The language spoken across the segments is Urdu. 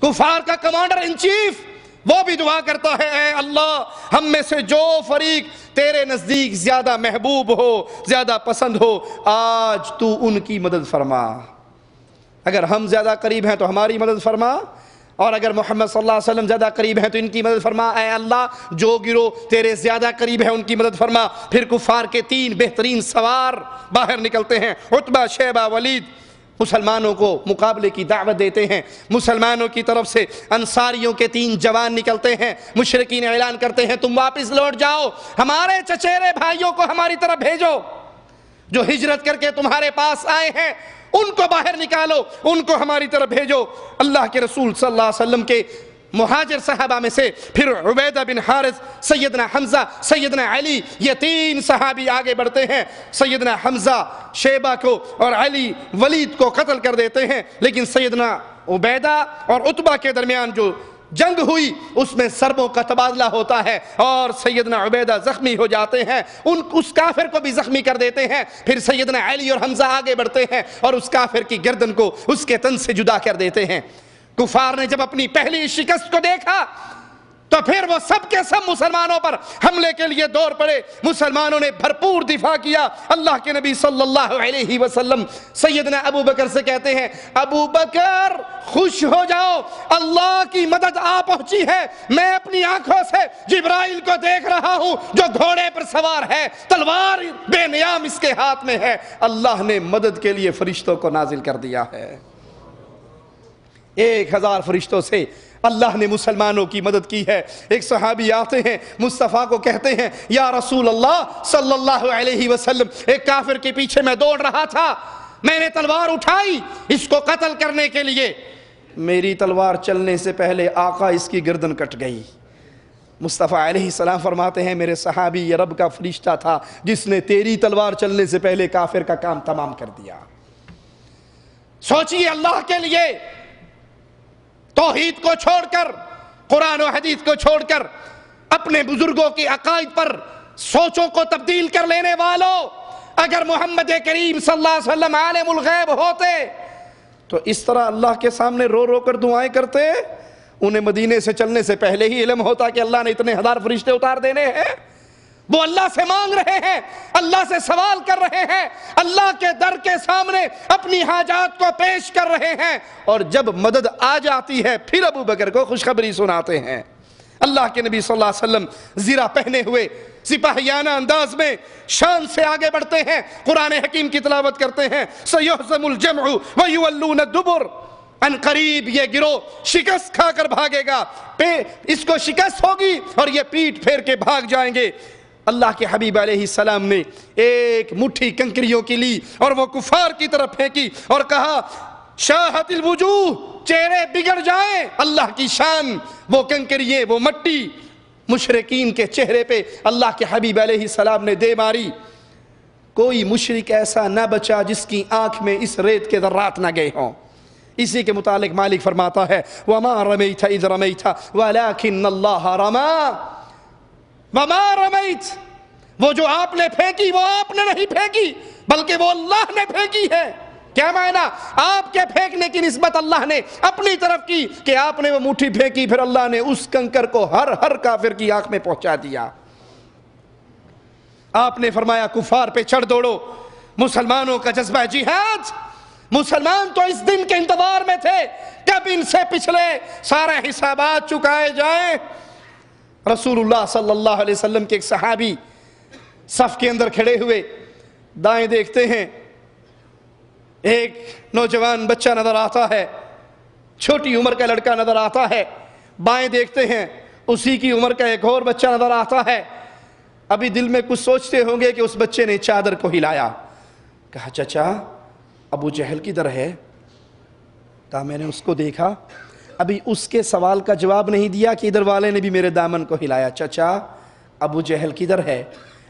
کفار کا کمانڈر ان چیف وہ بھی دعا کرتا ہے اے اللہ ہم میں سے جو فریق تیرے نزدیک زیادہ محبوب ہو زیادہ پسند ہو آج تو ان کی مدد فرما. اگر ہم زیادہ قریب ہیں تو ہماری مدد فرما اور اگر محمد صلی اللہ علیہ وسلم زیادہ قریب ہیں تو ان کی مدد فرما. اے اللہ جو گروہ تیرے زیادہ قریب ہیں ان کی مدد فرما. پھر کفار کے 3 بہترین سوار باہر نکلتے ہیں. عتبہ شیبہ ولید مسلمانوں کو مقابلے کی دعوت دیتے ہیں. مسلمانوں کی طرف سے انصاریوں کے 3 جوان نکلتے ہیں. مشرکین اعلان کرتے ہیں تم واپس لوٹ جاؤ, ہمارے چچیرے بھائیوں کو ہماری طرف بھیجو, جو ہجرت کر کے تمہارے پاس آئے ہیں ان کو باہر نکالو, ان کو ہماری طرف بھیجو. اللہ کے رسول صلی اللہ علیہ وسلم کے مہاجر صحابہ میں سے پھر عبیدہ بن حارث, سیدنا حمزہ, سیدنا علی, یہ 3 صحابی آگے بڑھتے ہیں. سیدنا حمزہ شیبہ کو اور علی ولید کو قتل کر دیتے ہیں, لیکن سیدنا عبیدہ اور عتبہ کے درمیان جو جنگ ہوئی اس میں سربوں کا تبادلہ ہوتا ہے اور سیدنا عبیدہ زخمی ہو جاتے ہیں, اس کافر کو بھی زخمی کر دیتے ہیں. پھر سیدنا علی اور حمزہ آگے بڑھتے ہیں اور اس کافر کی گردن کو اس کے تن سے جدا کر دیتے ہیں. کفار نے جب اپنی پہلی شکست کو دیکھا تو پھر وہ سب کے سب مسلمانوں پر حملے کے لیے دوڑ پڑے. مسلمانوں نے بھرپور دفاع کیا. اللہ کے نبی صلی اللہ علیہ وسلم سیدنا ابو بکر سے کہتے ہیں ابو بکر خوش ہو جاؤ, اللہ کی مدد آ پہنچی ہے. میں اپنی آنکھوں سے جبرائیل کو دیکھ رہا ہوں جو گھوڑے پر سوار ہے, تلوار بے نیام اس کے ہاتھ میں ہے. اللہ نے مدد کے لیے فرشتوں کو نازل کر دیا ہے. 1000 فرشتوں سے اللہ نے مسلمانوں کی مدد کی ہے. ایک صحابی آتے ہیں مصطفیٰ کو کہتے ہیں یا رسول اللہ صلی اللہ علیہ وسلم ایک کافر کے پیچھے میں دوڑ رہا تھا, میں نے تلوار اٹھائی اس کو قتل کرنے کے لیے, میری تلوار چلنے سے پہلے آقا اس کی گردن کٹ گئی. مصطفیٰ علیہ السلام فرماتے ہیں میرے صحابی یہ رب کا فرشتہ تھا جس نے تیری تلوار چلنے سے پہلے کافر کا کام تمام کر دیا. سوچئے اللہ کے لیے توحید کو چھوڑ کر, قرآن و حدیث کو چھوڑ کر, اپنے بزرگوں کے عقائد پر سوچوں کو تبدیل کر لینے والوں, اگر محمد کریم صلی اللہ علیہ وسلم عالم الغیب ہوتے تو اس طرح اللہ کے سامنے رو رو کر دعائیں کرتے. انہیں مدینے سے چلنے سے پہلے ہی علم ہوتا کہ اللہ نے اتنے 1000 فرشتے اتار دینے ہیں. وہ اللہ سے مانگ رہے ہیں, اللہ سے سوال کر رہے ہیں, اللہ کے در کے سامنے اپنی حاجات کو پیش کر رہے ہیں, اور جب مدد آ جاتی ہے پھر ابو بکر کو خوشخبری سناتے ہیں. اللہ کے نبی صلی اللہ علیہ وسلم زرہ پہنے ہوئے سپاہیانہ انداز میں شان سے آگے بڑھتے ہیں, قرآن حکیم کی تلاوت کرتے ہیں سَيُحْزَمُ الْجَمْعُ وَيُوَلُّونَ الدُّبُرَ, ان قریب یہ گروہ شکست کھا کر بھاگے گا, اس کو شکست ہوگی اور یہ پیٹ پھیر کے بھاگ جائیں گے. اللہ کے حبیب علیہ السلام نے ایک مٹھی کنکریوں کی لی اور وہ کفار کی طرف پھینکی اور کہا شاہت الوجوہ, چہرے بگڑ جائیں. اللہ کی شان, وہ کنکریے وہ مٹی مشرکین کے چہرے پہ اللہ کے حبیب علیہ السلام نے دے ماری. کوئی مشرک ایسا نہ بچا جس کی آنکھ میں اس ریت کے ذرات نہ گئے ہوں. اسی کے متعلق مالک فرماتا ہے وَمَا رَمَيْتَ إِذْ رَمَيْتَ وَلَكِنَّ اللَّهَ رَمَا. وَمَا رَمَيْتَ, وہ جو آپ نے پھینکی وہ آپ نے نہیں پھینکی بلکہ وہ اللہ نے پھینکی ہے. کیا معنی؟ آپ کے پھینکنے کی نسبت اللہ نے اپنی طرف کی کہ آپ نے وہ مٹھی پھینکی, پھر اللہ نے اس کنکر کو ہر کافر کی آنکھ میں پہنچا دیا. آپ نے فرمایا کفار پہ چڑھ دوڑو. مسلمانوں کا جذبہ جہاد, مسلمان تو اس دن کے انتظار میں تھے کب ان سے پچھلے سارے حسابات چکائے جائیں. رسول اللہ صلی اللہ علیہ وسلم کے ایک صحابی صف کے اندر کھڑے ہوئے دائیں دیکھتے ہیں, ایک نوجوان بچہ نظر آتا ہے, چھوٹی عمر کا لڑکا نظر آتا ہے. بائیں دیکھتے ہیں اسی کی عمر کا ایک اور بچہ نظر آتا ہے. ابھی دل میں کچھ سوچتے ہوں گے کہ اس بچے نے چادر کو ہلایا, کہا چچا ابو جہل کدھر ہے؟ کہا میں نے اس کو دیکھا, ابھی اس کے سوال کا جواب نہیں دیا کہ ادھر والے نے بھی میرے دامن کو ہلایا. چچا ابو جہل کدھر ہے؟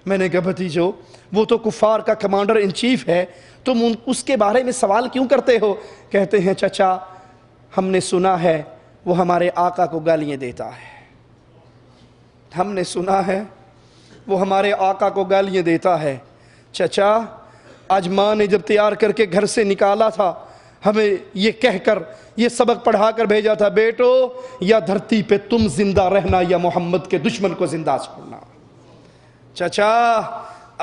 میں نے کہا بھتیجو وہ تو کفار کا کمانڈر ان چیف ہے, تم اس کے بارے میں سوال کیوں کرتے ہو؟ کہتے ہیں چچا ہم نے سنا ہے وہ ہمارے آقا کو گالیاں دیتا ہے. ہم نے سنا ہے وہ ہمارے آقا کو گالیاں دیتا ہے. چچا آج ماں نے جب تیار کر کے گھر سے نکالا تھا ہمیں یہ کہہ کر یہ سبق پڑھا کر بھیجا تھا، بیٹو یا دھرتی پہ تم زندہ رہنا یا محمد کے دشمن کو زندہ چھوڑنا۔ چچا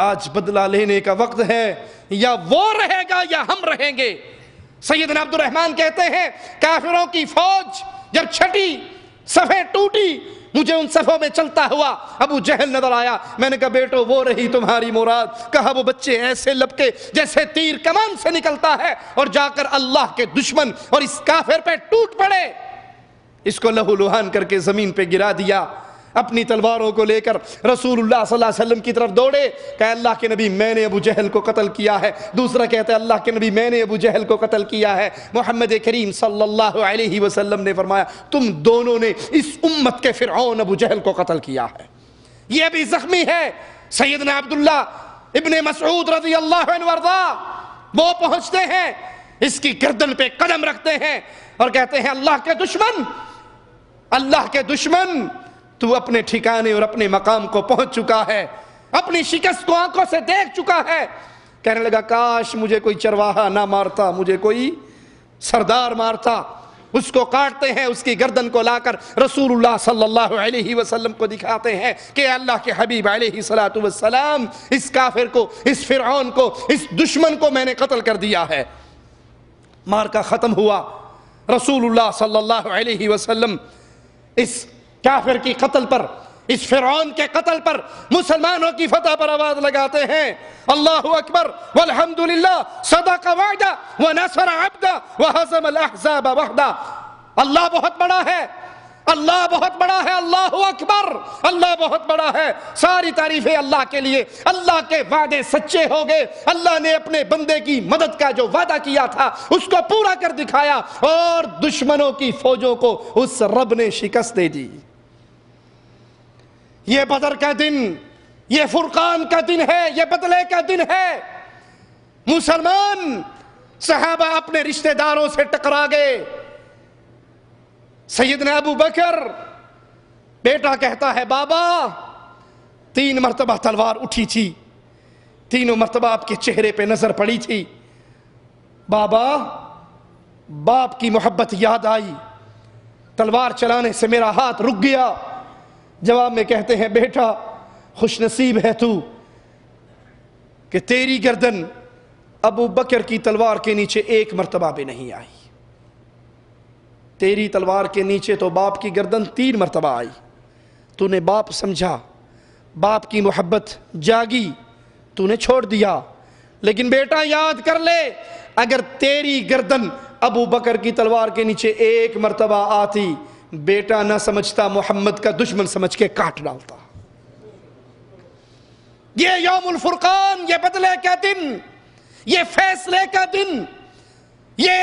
آج بدلہ لینے کا وقت ہے، یا وہ رہے گا یا ہم رہیں گے۔ سیدنا عبد الرحمن کہتے ہیں کافروں کی فوج جب چھٹی، صفیں ٹوٹی، مجھے ان صفوں میں چلتا ہوا ابو جہل نظر آیا۔ میں نے کہا بیٹو وہ رہی تمہاری مراد۔ کہا وہ بچے ایسے لپکے جیسے تیر کمان سے نکلتا ہے اور جا کر اللہ کے دشمن اور اس کافر پہ ٹوٹ پڑے، اس کو لہو لہان کر کے زمین پہ گرا دیا۔ اپنی تلواروں کو لے کر رسول اللہ صلی اللہ علیہ وسلم کی طرف دوڑے، کہا اللہ کے نبی میں نے ابو جہل کو قتل کیا ہے۔ دوسرا کہتا ہے اللہ کے نبی میں نے ابو جہل کو قتل کیا ہے۔ محمد کریم صلی اللہ علیہ وسلم نے فرمایا تم دونوں نے اس امت کے فرعون ابو جہل کو قتل کیا ہے۔ یہ ابھی زخمی ہے۔ سیدنا عبداللہ ابن مسعود رضی اللہ عنہ وارضا وہ پہنچتے ہیں، اس کی گردن پہ قدم رکھتے ہیں اور کہتے ہیں اللہ کے دشمن، اللہ کے دشمن، تو اپنے ٹھکانے اور اپنے مقام کو پہنچ چکا ہے، اپنی شکست کو آنکھوں سے دیکھ چکا ہے۔ کہنے لگا کاش مجھے کوئی چرواہا نہ مارتا، مجھے کوئی سردار مارتا۔ اس کو کاٹتے ہیں، اس کی گردن کو لا کر رسول اللہ صلی اللہ علیہ وسلم کو دکھاتے ہیں کہ اللہ کے حبیب علیہ السلام اس کافر کو، اس فرعون کو، اس دشمن کو میں نے قتل کر دیا ہے۔ مارکا ختم ہوا۔ رسول اللہ صلی اللہ علیہ وسلم اس کافر کی قتل پر، اس فرعون کے قتل پر، مسلمانوں کی فتح پر آواز لگاتے ہیں اللہ اکبر والحمدللہ صدق وعدہ ونصر عبدہ وہزم الاحزاب وحدہ۔ اللہ بہت بڑا ہے، اللہ بہت بڑا ہے، اللہ اکبر، اللہ بہت بڑا ہے۔ ساری تعریفیں اللہ کے لیے۔ اللہ کے وعدے سچے ہو گئے، اللہ نے اپنے بندے کی مدد کا جو وعدہ کیا تھا اس کو پورا کر دکھایا، اور دشمنوں کی فوجوں کو اس رب نے شکست دے دی۔ یہ بدر کا دن، یہ فرقان کا دن ہے، یہ بدلے کا دن ہے۔ مسلمان صحابہ اپنے رشتہ داروں سے ٹکرا گئے۔ سیدنا ابو بکر بیٹا کہتا ہے بابا 3 مرتبہ تلوار اٹھی تھی، تینوں مرتبہ آپ کے چہرے پہ نظر پڑی تھی، بابا باپ کی محبت یاد آئی، تلوار چلانے سے میرا ہاتھ رک گیا۔ جواب میں کہتے ہیں بیٹا خوش نصیب ہے تو کہ تیری گردن ابو بکر کی تلوار کے نیچے 1 مرتبہ بھی نہیں آئی۔ تیری تلوار کے نیچے تو باپ کی گردن 3 مرتبہ آئی۔ تو نے باپ سمجھا، باپ کی محبت جاگی، تو نے چھوڑ دیا۔ لیکن بیٹا یاد کر لے، اگر تیری گردن ابو بکر کی تلوار کے نیچے 1 مرتبہ آتی، بیٹا نہ سمجھتا، محمد کا دشمن سمجھ کے کاٹ ڈالتا۔ یہ یوم الفرقان، یہ بدلے کا دن، یہ فیصلے کا دن، یہ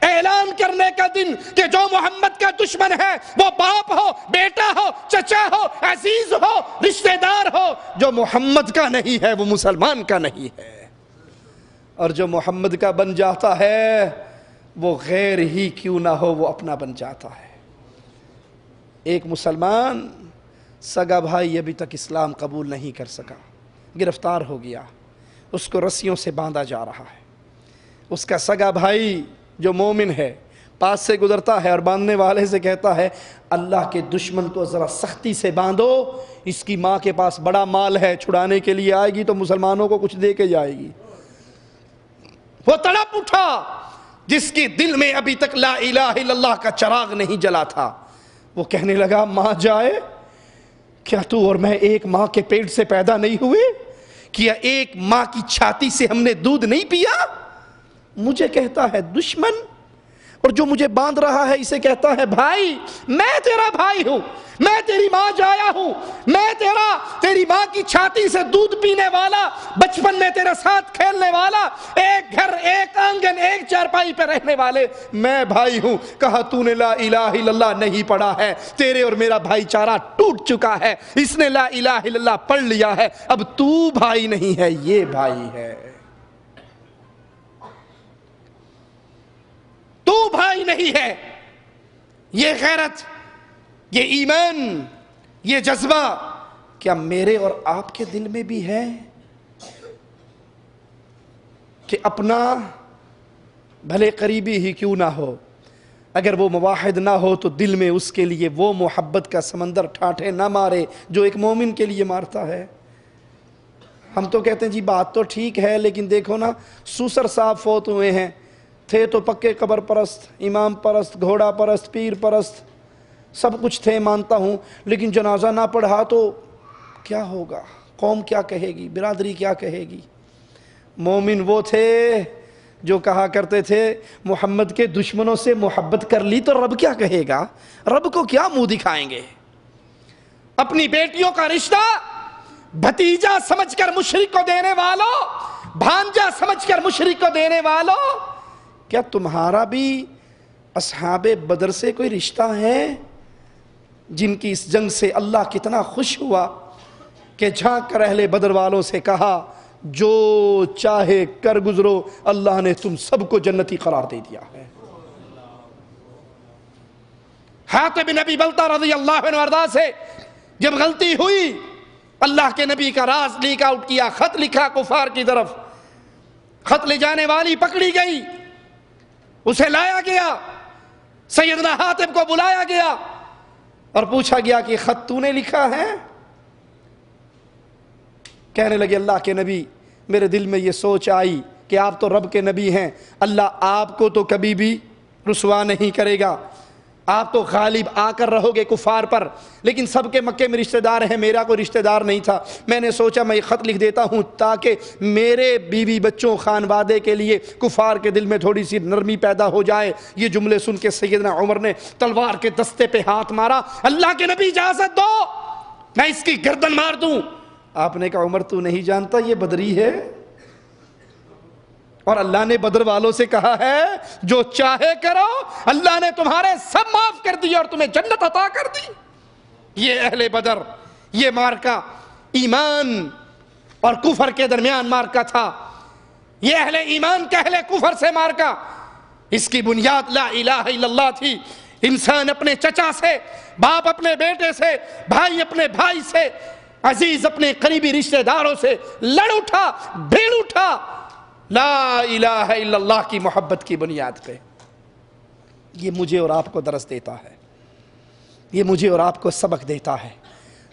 اعلان کرنے کا دن کہ جو محمد کا دشمن ہے وہ باپ ہو، بیٹا ہو، چچا ہو، عزیز ہو، رشتہ دار ہو، جو محمد کا نہیں ہے وہ مسلمان کا نہیں ہے، اور جو محمد کا بن جاتا ہے وہ غیر ہی کیوں نہ ہو وہ اپنا بن جاتا ہے۔ ایک مسلمان سگا بھائی ابھی تک اسلام قبول نہیں کر سکا، گرفتار ہو گیا، اس کو رسیوں سے باندھا جا رہا ہے۔ اس کا سگا بھائی جو مومن ہے پاس سے گزرتا ہے اور باندھنے والے سے کہتا ہے اللہ کے دشمن کو ذرا سختی سے باندھو، اس کی ماں کے پاس بڑا مال ہے، چھڑانے کے لیے آئے گی تو مسلمانوں کو کچھ دے کے جائے گی۔ وہ تڑپ اٹھا جس کی دل میں ابھی تک لا الہ الا اللہ کا چراغ نہیں جلا تھا۔ وہ کہنے لگا ماں جائے، کیا تو اور میں ایک ماں کے پیٹ سے پیدا نہیں ہوئے؟ کیا ایک ماں کی چھاتی سے ہم نے دودھ نہیں پیا؟ مجھے کہتا ہے دشمن، اور جو مجھے باندھ رہا ہے اسے کہتا ہے بھائی۔ میں تیرا بھائی ہوں، میں تیری ماں جایا ہوں، میں تیری ماں کی چھاتی سے دودھ پینے والا، بچپن میں تیرے ساتھ کھیلنے والا، ایک گھر، ایک آنگن، ایک چارپائی پہ رہنے والے میں بھائی ہوں۔ کہا تو نے لا الہ الا اللہ نہیں پڑھا ہے، تیرے اور میرا بھائی چارہ ٹوٹ چکا ہے، اس نے لا الہ الا اللہ پڑھ لیا ہے، اب تو بھائی نہیں ہے، یہ بھائی ہے، تو بھائی نہیں ہے۔ یہ غیرت، یہ ایمان، یہ جذبہ کیا میرے اور آپ کے دل میں بھی ہے کہ اپنا بھلے قریبی ہی کیوں نہ ہو، اگر وہ مواحد نہ ہو تو دل میں اس کے لیے وہ محبت کا سمندر ٹھاٹھے نہ مارے جو ایک مومن کے لیے مارتا ہے۔ ہم تو کہتے ہیں جی بات تو ٹھیک ہے، لیکن دیکھو نا، سوسر صاحب فوت ہوئے ہیں، تھے تو پکے قبر پرست، امام پرست، گھوڑا پرست، پیر پرست، سب کچھ تھے مانتا ہوں، لیکن جنازہ نہ پڑھا تو کیا ہوگا؟ قوم کیا کہے گی؟ برادری کیا کہے گی؟ مومن وہ تھے جو کہا کرتے تھے محمد کے دشمنوں سے محبت کر لی تو رب کیا کہے گا؟ رب کو کیا منہ دکھائیں گے؟ اپنی بیٹیوں کا رشتہ بھتیجا سمجھ کر مشرک کو دینے والوں، بھانجا سمجھ کر مشرک کو دینے والوں، کیا تمہارا بھی اصحاب بدر سے کوئی رشتہ ہے جن کی اس جنگ سے اللہ کتنا خوش ہوا کہ جھانک کر اہل بدر والوں سے کہا جو چاہے کر گزرو، اللہ نے تم سب کو جنتی قرار دے دیا ہے۔ حاتب بن ابی بلتہ رضی اللہ عنہ وارضاہ سے جب غلطی ہوئی، اللہ کے نبی کا راز لیک آؤٹ کیا، خط لکھا کفار کی طرف، خط لے جانے والی پکڑی گئی، اسے لایا گیا، سیدنا حاتب کو بلایا گیا اور پوچھا گیا کہ خط تو نے لکھا ہے؟ کہنے لگے اللہ کے نبی میرے دل میں یہ سوچ آئی کہ آپ تو رب کے نبی ہیں، اللہ آپ کو تو کبھی بھی رسوا نہیں کرے گا، آپ تو غالب آ کر رہو گے کفار پر، لیکن سب کے مکے میں رشتہ دار ہیں، میرا کوئی رشتہ دار نہیں تھا، میں نے سوچا میں یہ خط لکھ دیتا ہوں تاکہ میرے بیوی بچوں خانوادے کے لیے کفار کے دل میں تھوڑی سی نرمی پیدا ہو جائے۔ یہ جملے سن کے سیدنا عمر نے تلوار کے دستے پہ ہاتھ مارا، اللہ کے نبی اجازت دو میں اس کی گردن مار دوں۔ آپ نے کہا عمر تو نہیں جانتا یہ بدری ہے، اور اللہ نے بدر والوں سے کہا ہے جو چاہے کرو، اللہ نے تمہارے سب معاف کر دی اور تمہیں جنت عطا کر دی۔ یہ اہل بدر، یہ مارکا ایمان اور کفر کے درمیان مارکا تھا، یہ اہل ایمان کا اہل کفر سے مارکا، اس کی بنیاد لا الہ الا اللہ تھی۔ انسان اپنے چچا سے، باپ اپنے بیٹے سے، بھائی اپنے بھائی سے، عزیز اپنے قریبی رشتہ داروں سے لڑ اٹھا، بھیڑ اٹھا لا الہ الا اللہ کی محبت کی بنیاد پہ۔ یہ مجھے اور آپ کو درس دیتا ہے، یہ مجھے اور آپ کو سبق دیتا ہے۔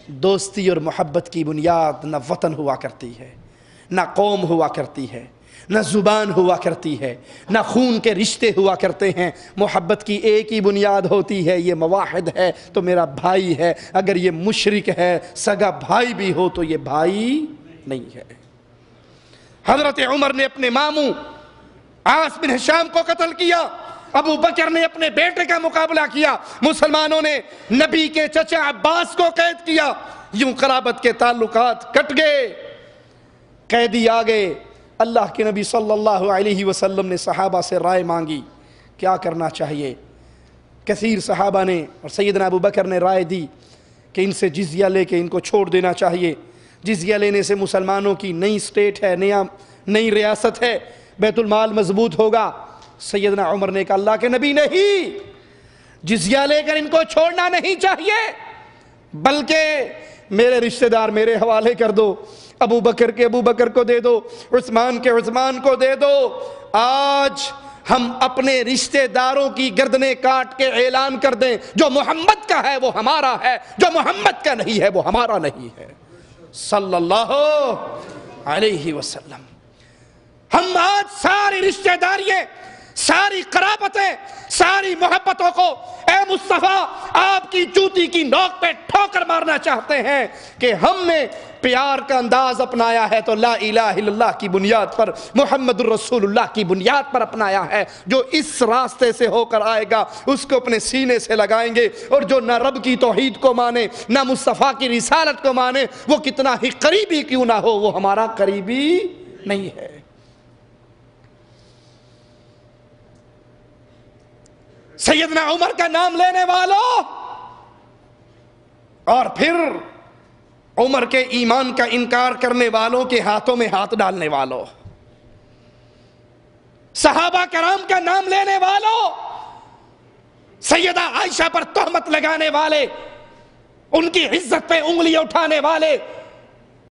دوستی اور محبت کی بنیاد نہ وطن ہوا کرتی ہے، نہ قوم ہوا کرتی ہے، نہ زبان ہوا کرتی ہے، نہ خون کے رشتے ہوا کرتے ہیں۔ محبت کی ایک ہی بنیاد ہوتی ہے، یہ مواحد ہے تو میرا بھائی ہے، اگر یہ مشرک ہے سگا بھائی بھی ہو تو یہ بھائی نہیں ہے۔ حضرت عمر نے اپنے ماموں عاص بن ہشام کو قتل کیا، ابو بکر نے اپنے بیٹے کا مقابلہ کیا، مسلمانوں نے نبی کے چچا عباس کو قید کیا، یوں قرابت کے تعلقات کٹ گئے، قیدی آ گئے۔ اللہ کے نبی صلی اللہ علیہ وسلم نے صحابہ سے رائے مانگی کیا کرنا چاہیے۔ کثیر صحابہ نے اور سیدنا ابو بکر نے رائے دی کہ ان سے جزیہ لے کے ان کو چھوڑ دینا چاہیے، جزیہ لینے سے مسلمانوں کی نئی سٹیٹ ہے، نئی ریاست ہے، بیت المال مضبوط ہوگا۔ سیدنا عمر نے کہا اللہ کے نبی نہیں، جزیہ لے کر ان کو چھوڑنا نہیں چاہیے، بلکہ میرے رشتہ دار میرے حوالے کر دو، ابو بکر کے ابو بکر کو دے دو، عثمان کے عثمان کو دے دو۔ آج ہم اپنے رشتہ داروں کی گردنیں کاٹ کے اعلان کر دیں جو محمد کا ہے وہ ہمارا ہے، جو محمد کا نہیں ہے وہ ہمارا نہیں ہے، صلی اللہ علیہ وسلم۔ ہم آج ساری رشتہ داریاں، ساری قرابتیں، ساری محبتوں کو اے مصطفیٰ آپ کی جوتی کی نوک پہ ٹھوکر مارنا چاہتے ہیں کہ ہم نے پیار کا انداز اپنایا ہے تو لا الہ الا اللہ کی بنیاد پر، محمد الرسول اللہ کی بنیاد پر اپنایا ہے۔ جو اس راستے سے ہو کر آئے گا اس کو اپنے سینے سے لگائیں گے، اور جو نہ رب کی توحید کو مانے نہ مصطفیٰ کی رسالت کو مانے، وہ کتنا ہی قریبی کیوں نہ ہو وہ ہمارا قریبی نہیں ہے۔ سیدنا عمر کا نام لینے والوں اور پھر عمر کے ایمان کا انکار کرنے والوں کے ہاتھوں میں ہاتھ ڈالنے والوں، صحابہ کرام کا نام لینے والوں، سیدہ عائشہ پر تہمت لگانے والے، ان کی عزت پہ انگلی اٹھانے والے،